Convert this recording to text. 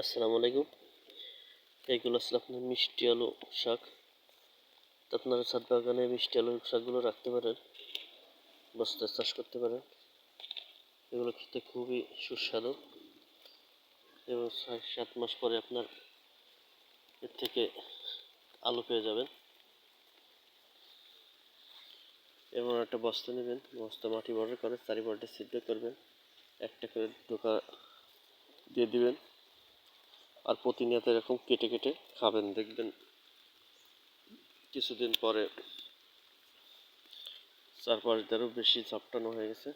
আসসালামু আলাইকুম। এইগুলো আসলে আপনার মিষ্টি আলু শাক। তো আপনারা ছাদ বাগানে মিষ্টি আলুর শাকগুলো রাখতে পারেন, বস্তায় চাষ করতে পারেন। এগুলো খেতে খুবই সুস্বাদু এবং ৬-৭ মাস পরে আপনার এর থেকে আলু পেয়ে যাবেন। এমন একটা বস্তা নেবেন, বস্তা মাটি বড় করে চারিপাশে ছিদ্র করবেন, একটা করে ঢোকা দিয়ে দিবেন আর প্রতিনিয়ত এরকম কেটে কেটে খাবেন। দেখবেন কিছুদিন পরে ৪-৫ দিনেরও বেশি ঝাপটানো হয়ে গেছে।